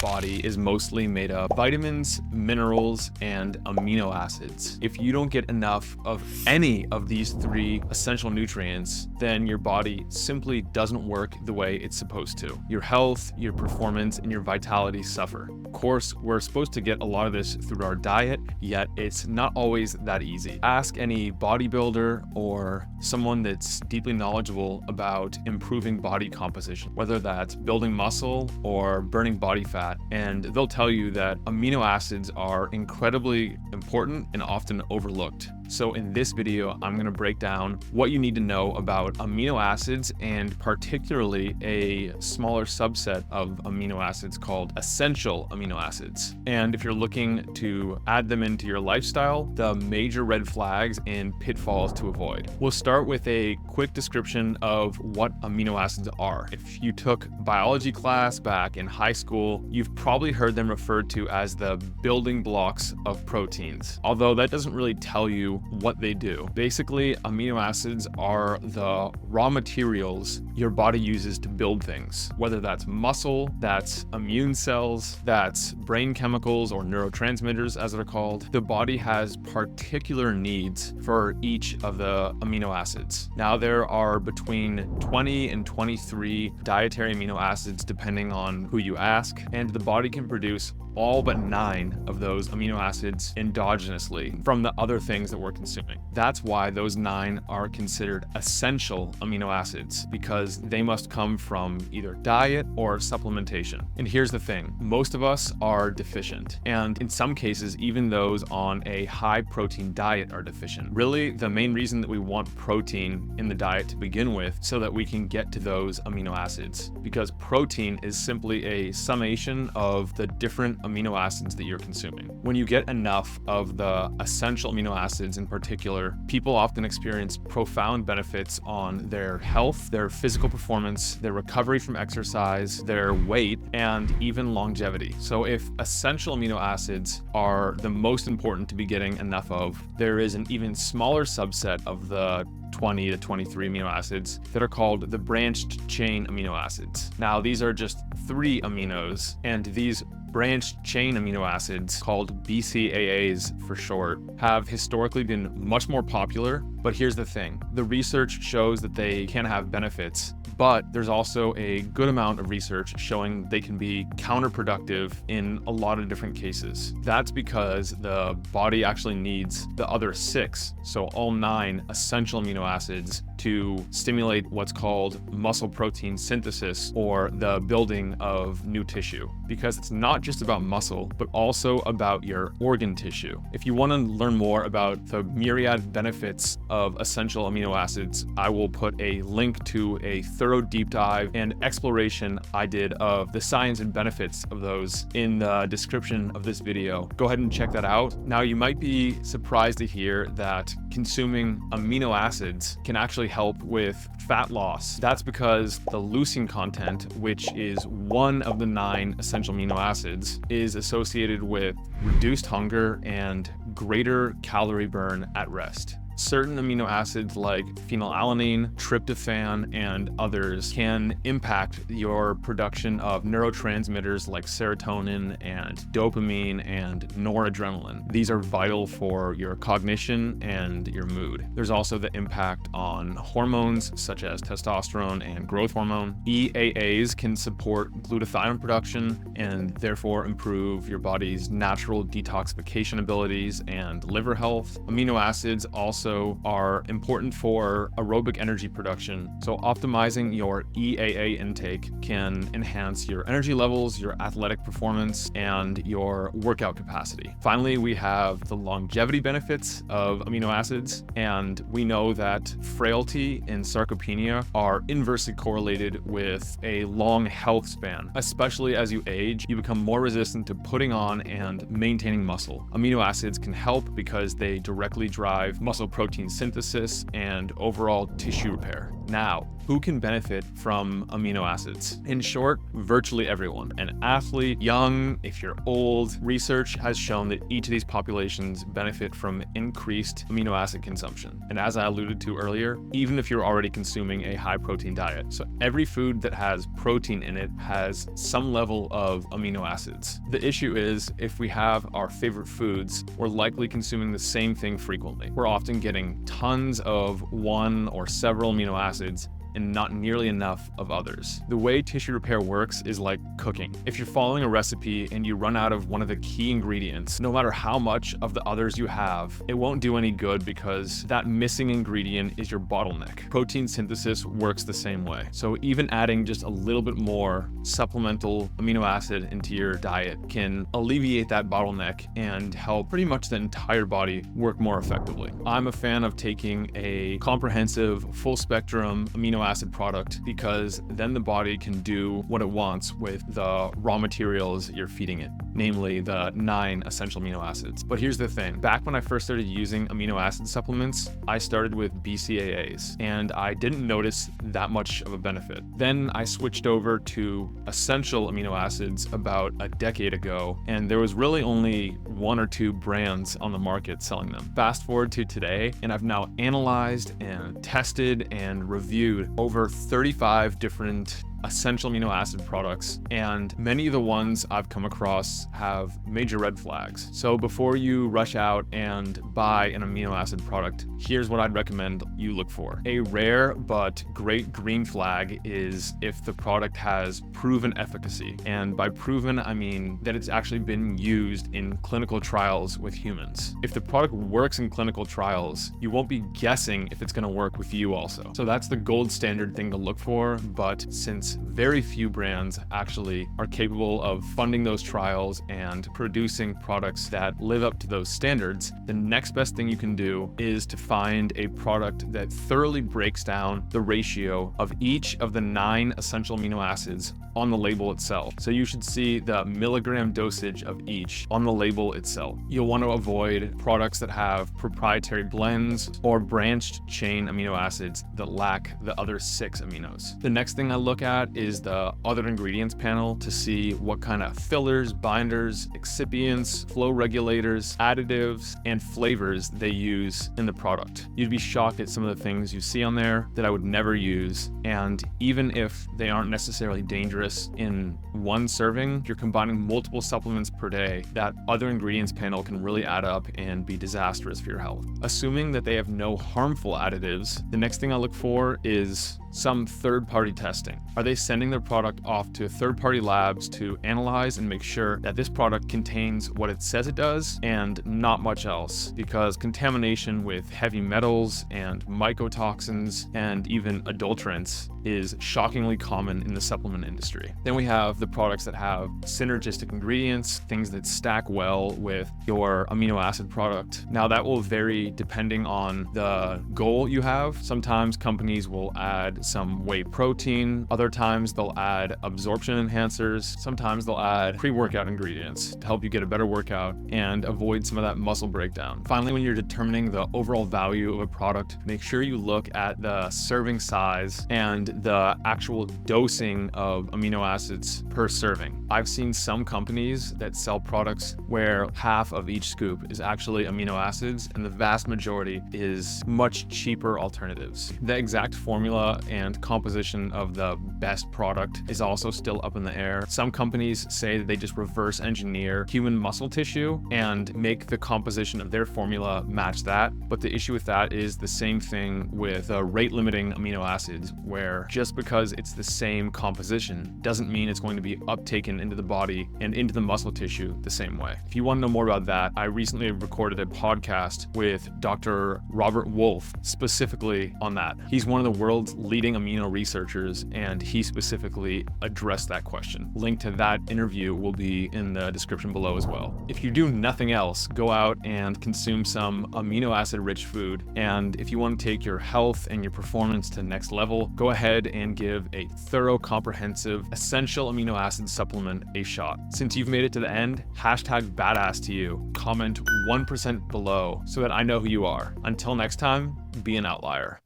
body is mostly made of vitamins, minerals, and amino acids. If you don't get enough of any of these three essential nutrients, then your body simply doesn't work the way it's supposed to. Your health, your performance, and your vitality suffer. Of course, we're supposed to get a lot of this through our diet, yet it's not always that easy. Ask any bodybuilder or someone that's deeply knowledgeable about improving body composition, whether that's building muscle or burning body fat, and they'll tell you that amino acids are incredibly important and often overlooked. So in this video, I'm going to break down what you need to know about amino acids, and particularly a smaller subset of amino acids called essential amino acids. And if you're looking to add them into your lifestyle, the major red flags and pitfalls to avoid. We'll start with a quick description of what amino acids are. If you took biology class back in high school, you've probably heard them referred to as the building blocks of proteins, although that doesn't really tell you what they do. Basically, amino acids are the raw materials your body uses to build things, whether that's muscle, that's immune cells, that's brain chemicals or neurotransmitters as they're called. The body has particular needs for each of the amino acids. Now, there are between 20 and 23 dietary amino acids depending on who you ask, and the body can produce all but 9 of those amino acids endogenously from the other things that we're consuming. That's why those 9 are considered essential amino acids, because they must come from either diet or supplementation. And here's the thing, most of us are deficient, and in some cases, even those on a high protein diet are deficient. Really, the main reason that we want protein in the diet to begin with, so that we can get to those amino acids, because protein is simply a summation of the different amino acids that you're consuming. When you get enough of the essential amino acids in particular, people often experience profound benefits on their health, their physical performance, their recovery from exercise, their weight, and even longevity. So if essential amino acids are the most important to be getting enough of, there is an even smaller subset of the 20 to 23 amino acids that are called the branched chain amino acids. Now, these are just 3 aminos, and these branched chain amino acids, called BCAAs for short, have historically been much more popular. But here's the thing, the research shows that they can have benefits, but there's also a good amount of research showing they can be counterproductive in a lot of different cases. That's because the body actually needs the other 6, so all 9 essential amino acids, to stimulate what's called muscle protein synthesis, or the building of new tissue. Because it's not just about muscle, but also about your organ tissue. If you want to learn more about the myriad benefits of essential amino acids, I will put a link to a thorough deep dive and exploration I did of the science and benefits of those in the description of this video. Go ahead and check that out. Now, you might be surprised to hear that consuming amino acids can actually help with fat loss. That's because the leucine content, which is one of the 9 essential amino acids, is associated with reduced hunger and greater calorie burn at rest. Certain amino acids like phenylalanine, tryptophan, and others can impact your production of neurotransmitters like serotonin and dopamine and noradrenaline. These are vital for your cognition and your mood. There's also the impact on hormones such as testosterone and growth hormone. EAAs can support glutathione production and therefore improve your body's natural detoxification abilities and liver health. Amino acids also are important for aerobic energy production. So optimizing your EAA intake can enhance your energy levels, your athletic performance, and your workout capacity. Finally, we have the longevity benefits of amino acids, and we know that frailty and sarcopenia are inversely correlated with a long health span. Especially as you age, you become more resistant to putting on and maintaining muscle. Amino acids can help because they directly drive muscle protein synthesis and overall tissue repair. Now, Who can benefit from amino acids? In short, virtually everyone. An athlete, young, if you're old. Research has shown that each of these populations benefit from increased amino acid consumption. And as I alluded to earlier, even if you're already consuming a high protein diet. So every food that has protein in it has some level of amino acids. The issue is, if we have our favorite foods, we're likely consuming the same thing frequently. We're often getting tons of one or several amino acids and not nearly enough of others. The way tissue repair works is like cooking. If you're following a recipe and you run out of one of the key ingredients, no matter how much of the others you have, it won't do any good because that missing ingredient is your bottleneck. Protein synthesis works the same way. So even adding just a little bit more supplemental amino acid into your diet can alleviate that bottleneck and help pretty much the entire body work more effectively. I'm a fan of taking a comprehensive, full spectrum amino acid product because then the body can do what it wants with the raw materials you're feeding it, namely the 9 essential amino acids. But here's the thing, back when I first started using amino acid supplements, I started with BCAAs and I didn't notice that much of a benefit. Then I switched over to essential amino acids about a decade ago, and there was really only 1 or 2 brands on the market selling them. Fast forward to today, and I've now analyzed and tested and reviewed over 35 different essential amino acid products, and many of the ones I've come across have major red flags. So before you rush out and buy an amino acid product, here's what I'd recommend you look for. A rare but great green flag is if the product has proven efficacy. And by proven, I mean that it's actually been used in clinical trials with humans. If the product works in clinical trials, you won't be guessing if it's going to work with you also. So that's the gold standard thing to look for, but since very few brands actually are capable of funding those trials and producing products that live up to those standards, the next best thing you can do is to find a product that thoroughly breaks down the ratio of each of the 9 essential amino acids on the label itself. So you should see the milligram dosage of each on the label itself. You'll want to avoid products that have proprietary blends or branched chain amino acids that lack the other 6 aminos. The next thing I look at is the other ingredients panel to see what kind of fillers, binders, excipients, flow regulators, additives, and flavors they use in the product. You'd be shocked at some of the things you see on there that I would never use, and even if they aren't necessarily dangerous in one serving, if you're combining multiple supplements per day, that other ingredients panel can really add up and be disastrous for your health. Assuming that they have no harmful additives, the next thing I look for is some third-party testing. Are they sending their product off to third-party labs to analyze and make sure that this product contains what it says it does and not much else? Because contamination with heavy metals and mycotoxins and even adulterants is shockingly common in the supplement industry. Then we have the products that have synergistic ingredients, things that stack well with your amino acid product. Now that will vary depending on the goal you have. Sometimes companies will add some whey protein, other times they'll add absorption enhancers, sometimes they'll add pre-workout ingredients to help you get a better workout and avoid some of that muscle breakdown. Finally, when you're determining the overall value of a product, make sure you look at the serving size and the actual dosing of amino acids per serving. I've seen some companies that sell products where half of each scoop is actually amino acids and the vast majority is much cheaper alternatives. The exact formula and composition of the best product is also still up in the air. Some companies say that they just reverse engineer human muscle tissue and make the composition of their formula match that. But the issue with that is the same thing with rate limiting amino acids, where just because it's the same composition doesn't mean it's going to be uptaken into the body and into the muscle tissue the same way. If you want to know more about that, I recently recorded a podcast with Dr. Robert Wolfe specifically on that. He's one of the world's leading amino researchers, and he specifically addressed that question. Link to that interview will be in the description below as well. If you do nothing else, go out and consume some amino acid rich food. And if you want to take your health and your performance to the next level, go ahead and give a thorough, comprehensive, essential amino acid supplement a shot. Since you've made it to the end, hashtag badass to you. Comment 1% below so that I know who you are. Until next time, be an outlier.